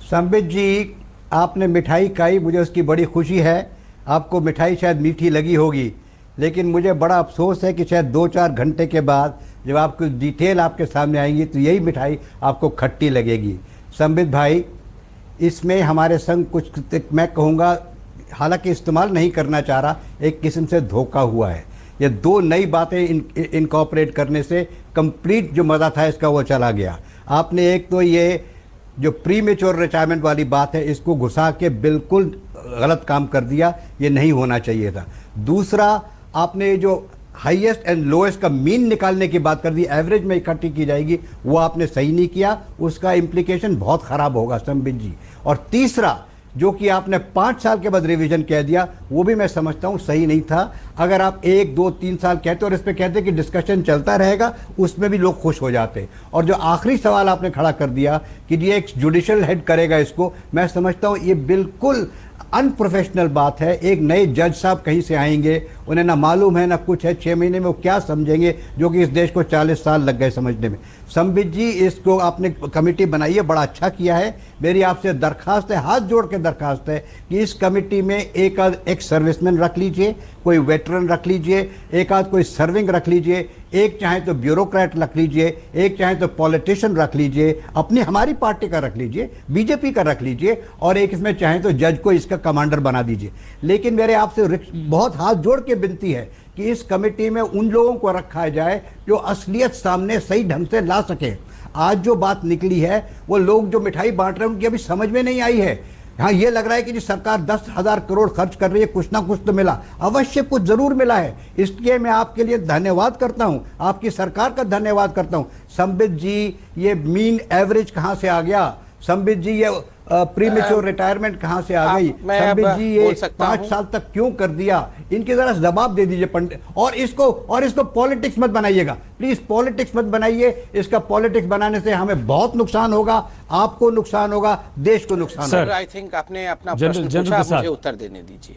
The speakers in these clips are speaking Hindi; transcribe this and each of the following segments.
संबित जी, आपने मिठाई खाई, मुझे उसकी बड़ी खुशी है। आपको मिठाई शायद मीठी लगी होगी, लेकिन मुझे बड़ा अफसोस है कि शायद 2-4 घंटे के बाद जब आपको डिटेल आपके सामने आएंगी तो यही मिठाई आपको खट्टी लगेगी। संबित भाई, इसमें हमारे संग कुछ, मैं कहूँगा, हालांकि इस्तेमाल नहीं करना चाह रहा, एक किस्म से धोखा हुआ है। ये दो नई बातें इनकॉर्पोरेट करने से कंप्लीट जो मज़ा था इसका वो चला गया। आपने एक तो ये जो प्री मेच्योर रिटायरमेंट वाली बात है इसको घुसा के बिल्कुल गलत काम कर दिया, ये नहीं होना चाहिए था। दूसरा, आपने जो हाईएस्ट एंड लोएस्ट का मीन निकालने की बात कर दी, एवरेज में इकट्ठी की जाएगी, वो आपने सही नहीं किया, उसका इम्प्लीकेशन बहुत ख़राब होगा संबित जी। और तीसरा, जो कि आपने 5 साल के बाद रिवीजन कह दिया, वो भी मैं समझता हूँ सही नहीं था। अगर आप 1, 2, 3 साल कहते और इस पर कहते कि डिस्कशन चलता रहेगा, उसमें भी लोग खुश हो जाते। और जो आखिरी सवाल आपने खड़ा कर दिया कि ये एक जुडिशल हेड करेगा इसको, मैं समझता हूँ ये बिल्कुल अनप्रोफेशनल बात है। एक नए जज साहब कहीं से आएंगे, उन्हें ना मालूम है ना कुछ है, 6 महीने में वो क्या समझेंगे जो कि इस देश को 40 साल लग गए समझने में। संबित जी, इसको आपने कमेटी बनाई है, बड़ा अच्छा किया है। मेरी आपसे दरखास्त है, हाथ जोड़ के दरखास्त है कि इस कमेटी में एक सर्विसमैन रख लीजिए, कोई वेटरन रख लीजिए, एक आध कोई सर्विंग रख लीजिए, एक चाहे तो ब्यूरोक्रेट रख लीजिए, एक चाहे तो पॉलिटिशियन रख लीजिए, अपनी हमारी पार्टी का रख लीजिए, बीजेपी का रख लीजिए, और एक इसमें चाहे तो जज को इसका कमांडर बना दीजिए। लेकिन मेरे आपसे बहुत हाथ जोड़ के विनती है कि इस कमेटी में उन लोगों को रखा जाए जो असलियत सामने सही ढंग से ला सके। आज जो बात निकली है, वो लोग जो मिठाई बांट रहे हैं उनकी अभी समझ में नहीं आई है। हाँ, ये लग रहा है कि जी सरकार 10,000 करोड़ खर्च कर रही है, कुछ ना कुछ तो मिला, अवश्य कुछ जरूर मिला है। इसलिए मैं आपके लिए धन्यवाद करता हूं, आपकी सरकार का धन्यवाद करता हूं। संबित जी, ये मीन एवरेज कहां से आ गया? संबित जी, ये प्रीमेच्योर रिटायरमेंट कहां से आ गई? संबित जी, ये 5 साल तक क्यों कर दिया? इनके जरा जवाब दे दीजिए पंडित। और इसको पॉलिटिक्स मत बनाइएगा, प्लीज पॉलिटिक्स मत बनाइए। इसका पॉलिटिक्स बनाने से हमें बहुत नुकसान होगा, आपको नुकसान होगा, देश को नुकसान होगा। आई थिंक आपने अपना प्रश्न पूछा, मुझे उत्तर देने दीजिए।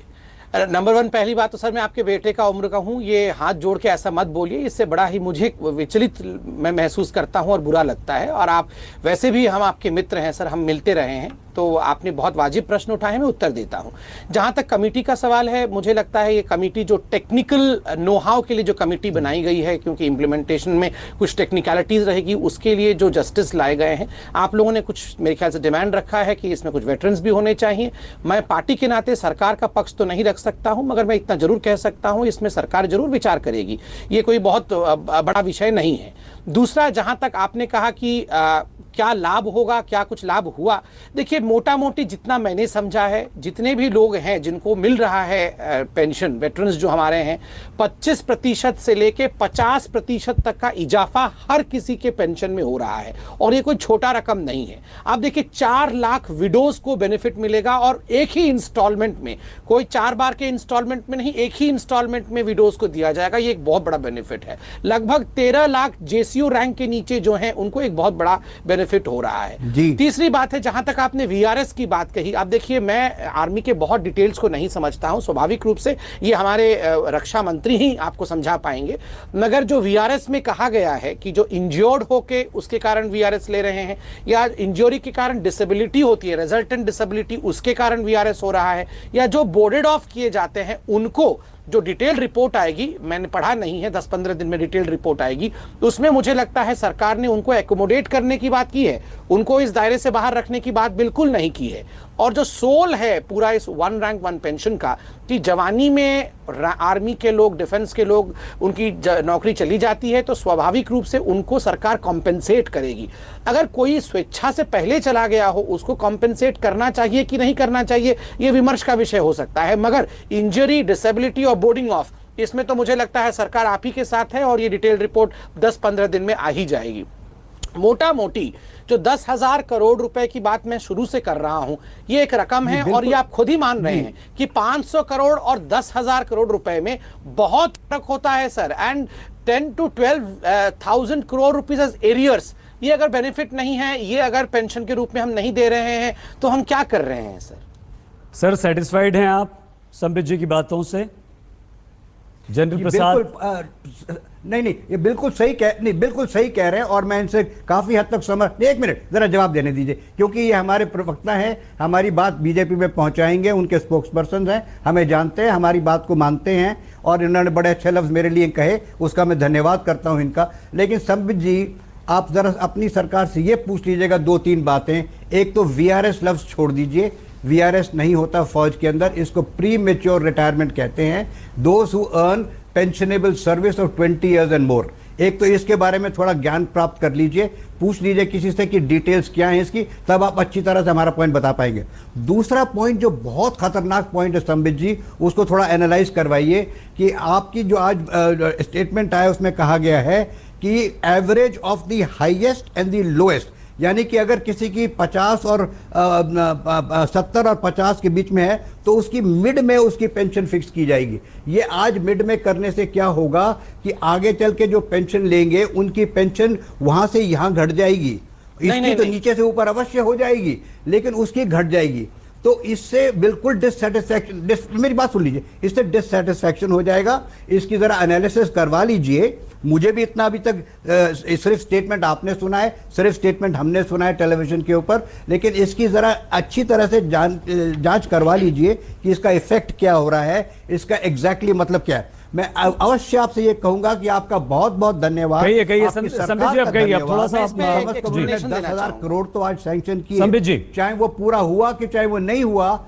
नंबर 1, पहली बात तो सर, मैं आपके बेटे का उम्र का हूं, ये हाथ जोड़ के ऐसा मत बोलिए, इससे बड़ा ही मुझे विचलित मैं महसूस करता हूं और बुरा लगता है। और आप वैसे भी, हम आपके मित्र हैं सर, हम मिलते रहे हैं, तो आपने बहुत वाजिब प्रश्न उठाए, मैं उत्तर देता हूं। जहां तक कमेटी का सवाल है, मुझे लगता है ये कमेटी जो टेक्निकल नो हाउ के लिए जो कमेटी बनाई गई है, क्योंकि इम्प्लीमेंटेशन में कुछ टेक्निकलिटीज रहेगी, उसके लिए जो जस्टिस लाए गए हैं, आप लोगों ने कुछ मेरे ख्याल से डिमांड रखा है कि इसमें कुछ वेटरन्स भी होने चाहिए। मैं पार्टी के नाते सरकार का पक्ष तो नहीं रख सकता हूं, मगर मैं इतना जरूर कह सकता हूं इसमें सरकार जरूर विचार करेगी, ये कोई बहुत बड़ा विषय नहीं है। दूसरा, जहां तक आपने कहा कि क्या लाभ होगा, क्या कुछ लाभ हुआ, देखिए मोटा मोटी जितना मैंने समझा है, जितने भी लोग हैं जिनको मिल रहा है पेंशन, वेटरन्स जो हमारे हैं, 25% से लेके 50% तक का इजाफा हर किसी के पेंशन में हो रहा है, और ये कोई छोटा रकम नहीं है। आप देखिए 4 लाख विडोज को बेनिफिट मिलेगा, और एक ही इंस्टॉलमेंट में, कोई 4 बार के इंस्टॉलमेंट में नहीं, एक ही इंस्टॉलमेंट में विडोज को दिया जाएगा। ये एक बहुत बड़ा बेनिफिट है। लगभग 13 लाख जेसीओ रैंक के नीचे जो हैं उनको एक बहुत बड़ा बेनिफिट हो रहा है। तीसरी बात है, जहां तक आपने वीआरएस की बात कही, आप देखिए मैं आर्मी के बहुत डिटेल्स को नहीं समझता हूं, स्वाभाविक रूप से ये हमारे रक्षा मंत्री ही आपको समझा पाएंगे, मगर जो वीआरएस में कहा गया है कि जो इंज्योर्ड होके उसके कारण वीआरएस ले रहे हैं, या इंजरी के कारण डिसेबिलिटी होती है, रिजल्टेंट डिसेबिलिटी, उसके कारण वीआरएस हो रहा है, या जो बोर्डेड ऑफ किए जाते हैं उनको जो डिटेल रिपोर्ट आएगी, मैंने पढ़ा नहीं है, 10-15 दिन में डिटेल रिपोर्ट आएगी, तो उसमें मुझे लगता है सरकार ने उनको एकोमोडेट करने की बात की है, उनको इस दायरे से बाहर रखने की बात बिल्कुल नहीं की है। और जो सोल है पूरा इस 1 रैंक 1 पेंशन का, कि जवानी में आर्मी के लोग, डिफेंस के लोग, उनकी नौकरी चली जाती है तो स्वाभाविक रूप से उनको सरकार कॉम्पेंसेट करेगी। अगर कोई स्वेच्छा से पहले चला गया हो, उसको कॉम्पेंसेट करना चाहिए कि नहीं करना चाहिए, ये विमर्श का विषय हो सकता है, मगर इंजरी, डिसेबिलिटी और बोर्डिंग ऑफ, इसमें तो मुझे लगता है सरकार आप ही के साथ है, और ये डिटेल रिपोर्ट 10-15 दिन में आ ही जाएगी। मोटा मोटी जो 10,000 करोड़ रुपए की बात मैं शुरू से कर रहा हूं, ये एक रकम है, और ये आप खुद ही मान रहे हैं कि 500 करोड़ और 10,000 करोड़ रुपए में बहुत फर्क होता है sir. And 10 to 12,000 crore rupees as arrears, ये अगर बेनिफिट नहीं है, ये अगर पेंशन के रूप में हम नहीं दे रहे हैं, तो हम क्या कर रहे हैं सर? सर, सेटिस्फाइड हैं आप संबित जी की बातों से? जनरल ये प्रसाद, नहीं, ये बिल्कुल सही कह रहे हैं, और मैं इनसे काफी हद तक समझ। एक मिनट जरा जवाब देने दीजिए, क्योंकि ये हमारे प्रवक्ता हैं, हमारी बात बीजेपी में पहुंचाएंगे, उनके स्पोक्स पर्सन हैं, हमें जानते हैं, हमारी बात को मानते हैं, और इन्होंने बड़े अच्छे लफ्ज मेरे लिए कहे, उसका मैं धन्यवाद करता हूं इनका। लेकिन संबित जी, आप जरा अपनी सरकार से ये पूछ लीजिएगा 2-3 बातें। एक तो वीआरएस लफ्ज छोड़ दीजिए, वीआरएस नहीं होता फौज के अंदर, इसको प्री मेच्योर रिटायरमेंट कहते हैं, those who earn pensionable service of 20 years and more. एक तो इसके बारे में थोड़ा ज्ञान प्राप्त कर लीजिए, पूछ लीजिए किसी से कि डिटेल्स क्या है इसकी, तब आप अच्छी तरह से हमारा पॉइंट बता पाएंगे। दूसरा पॉइंट जो बहुत खतरनाक पॉइंट है संबित जी, उसको थोड़ा एनालाइज करवाइए कि आपकी जो आज स्टेटमेंट आया उसमें कहा गया है कि average of the highest and the lowest, यानी कि अगर किसी की 50 और 70 और 50 के बीच में है तो उसकी मिड में उसकी पेंशन फिक्स की जाएगी। ये आज मिड में करने से क्या होगा कि आगे चल के जो पेंशन लेंगे उनकी पेंशन वहां से यहां घट जाएगी। इसकी तो नीचे से ऊपर अवश्य हो जाएगी, लेकिन उसकी घट जाएगी। तो इससे बिल्कुल डिससेटिस्फैक्शन, मेरी बात सुन लीजिए, इससे डिससेटिस्फैक्शन हो जाएगा। इसकी जरा एनालिसिस करवा लीजिए। मुझे भी इतना अभी तक सिर्फ स्टेटमेंट आपने सुना है, सिर्फ स्टेटमेंट हमने सुना है टेलीविजन के ऊपर, लेकिन इसकी जरा अच्छी तरह से जांच करवा लीजिए कि इसका इफेक्ट क्या हो रहा है, इसका एग्जैक्टली मतलब क्या है। मैं अवश्य आपसे ये कहूंगा कि आपका बहुत बहुत धन्यवाद। कहिए संबित जी, आप कहिए, थोड़ा सा 10,000 करोड़ तो आज सैंक्शन किए, संबित जी, चाहे वो पूरा हुआ कि चाहे वो नहीं हुआ।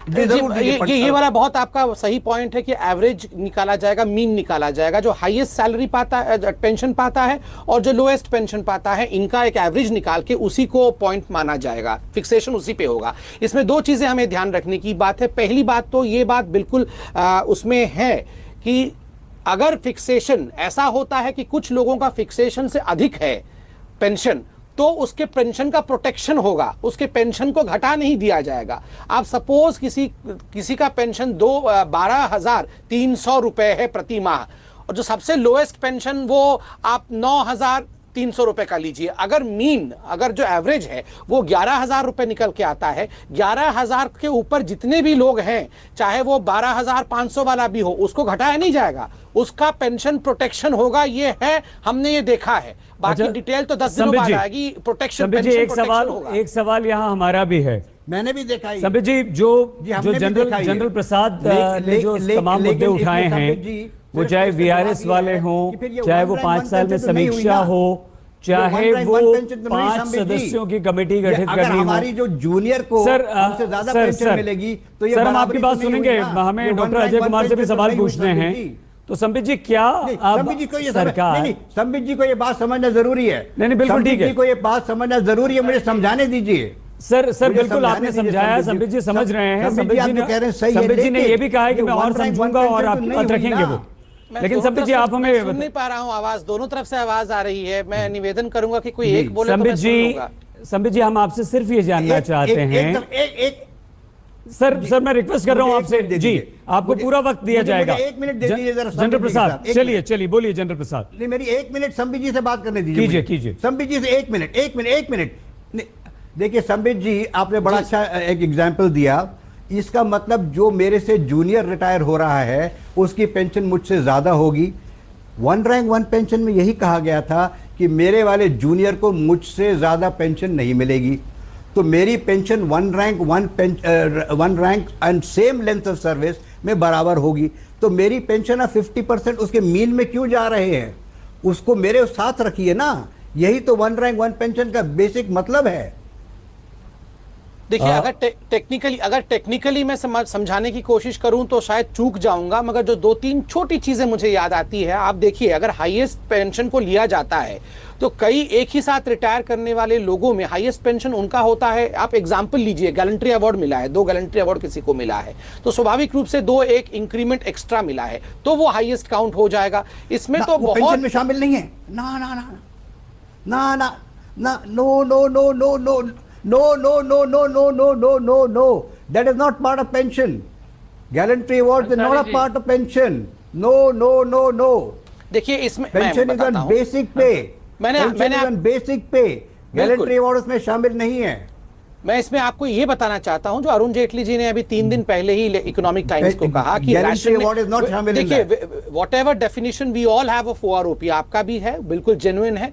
ये वाला बहुत आपका सही पॉइंट है कि एवरेज निकाला जाएगा, मीन निकाला जाएगा। जो हाईएस्ट सैलरी पाता है, पेंशन पाता है, और जो लोएस्ट पेंशन पाता है, इनका एक एवरेज निकाल के उसी को पॉइंट माना जाएगा, फिक्सेशन उसी पे होगा। इसमें 2 चीजें हमें ध्यान रखने की बात है। पहली बात तो ये बात बिल्कुल उसमें है कि अगर फिक्सेशन ऐसा होता है कि कुछ लोगों का फिक्सेशन से अधिक है पेंशन, तो उसके पेंशन का प्रोटेक्शन होगा, उसके पेंशन को घटा नहीं दिया जाएगा। आप सपोज किसी का पेंशन 12,300 रुपए है प्रति माह, और जो सबसे लोएस्ट पेंशन वो आप 9,300 रुपए का लीजिए। अगर जो एवरेज है वो 11,000 रुपए निकल के आता है, 11,000 के ऊपर जितने भी लोग हैं, चाहे वो 12,500 वाला भी हो, उसको घटाया नहीं जाएगा, उसका पेंशन प्रोटेक्शन होगा। ये है, हमने ये देखा है। बाकी डिटेल तो 10 दिनों बाद आएगी। प्रोटेक्शन, एक सवाल यहाँ हमारा भी है, मैंने भी देखा है संबित जी, जो जनरल प्रसाद ने जो तमाम मुद्दे उठाए हैं, वो चाहे वीआरएस वाले हों, चाहे वो 5 साल में समीक्षा हो, चाहे वो 5 सदस्यों की कमेटी गठित करनी हो, हमारी जो जूनियर को हमसे ज्यादा पेंशन मिलेगी, तो ये हम आपकी बात सुनेंगे। हमें डॉक्टर अजय कुमार से भी सवाल पूछने हैं। तो संबित जी, क्या संबित जी को ये सरकार, संबित जी को ये बात समझना जरूरी है। नहीं, बिल्कुल ठीक है, जी को ये बात समझना जरूरी है, मुझे समझाने दीजिए। सर बिल्कुल आपने समझाया, संबित जी समझ रहे हैं। संबित जी ने ये भी कहा है कि मैं और समझूंगा और आप रखेंगे वो, लेकिन संबित जी आप हमें सुन नहीं पा रहा हूं, आवाज दोनों तरफ से आवाज आ रही है। मैं निवेदन करूंगा कि कोई एक बोले। संबित जी, हम आपसे सिर्फ ये जानना चाहते हैं। सर मैं रिक्वेस्ट कर रहा हूं आपसे जी, आपको पूरा वक्त दिया जाएगा। 1 मिनट दे दीजिए जरा जनरल प्रसाद। चलिए बोलिए जनरल प्रसाद। नहीं, मेरी 1 मिनट संबित जी से बात करने दीजिए। कीजिए संबित जी से 1 मिनट। देखिए संबित जी, आपने बड़ा अच्छा एक एग्जाम्पल दिया। इसका मतलब जो मेरे से जूनियर रिटायर हो रहा है उसकी पेंशन मुझसे ज्यादा होगी। 1 रैंक 1 पेंशन में यही कहा गया था कि मेरे वाले जूनियर को मुझसे ज्यादा पेंशन नहीं मिलेगी। तो मेरी pension 1 rank and same length of service में बराबर होगी। तो मेरी पेंशन 50% उसके मीन में क्यों जा रहे हैं, उसको मेरे साथ रखिए ना। यही तो 1 रैंक 1 पेंशन का बेसिक मतलब है। देखिए, अगर टेक्निकली मैं समझाने की कोशिश करूं तो शायद चूक जाऊंगा, मगर जो 2-3 छोटी चीजें मुझे याद आती है। आप देखिए, अगर हाईएस्ट पेंशन को लिया जाता है तो कई एक ही साथ रिटायर करने वाले लोगों में हाईएस्ट पेंशन उनका होता है। आप एग्जांपल लीजिए, गैलेंट्री अवार्ड मिला है, 2 गैलेंट्री अवार्ड किसी को मिला है, तो स्वाभाविक रूप से 1 इंक्रीमेंट एक्स्ट्रा मिला है, तो वो हाईएस्ट काउंट हो जाएगा। इसमें तो बहुत पेंशन में शामिल नहीं है। ना ना ना ना ना ना no no no no no No. That is not part of pension. Gallantry awards are not a part of pension. No. देखिए, इसमें pension is on basic pay. मैंने basic pay. Gallantry awards में शामिल नहीं है। मैं इसमें आपको ये बताना चाहता हूं, जो अरुण जेटली जी ने अभी 3 दिन पहले ही इकोनॉमिक टाइम्स को कहा कि देखिए, whatever definition we all have of OROP, आपका भी है, बिल्कुल जेन्युइन है,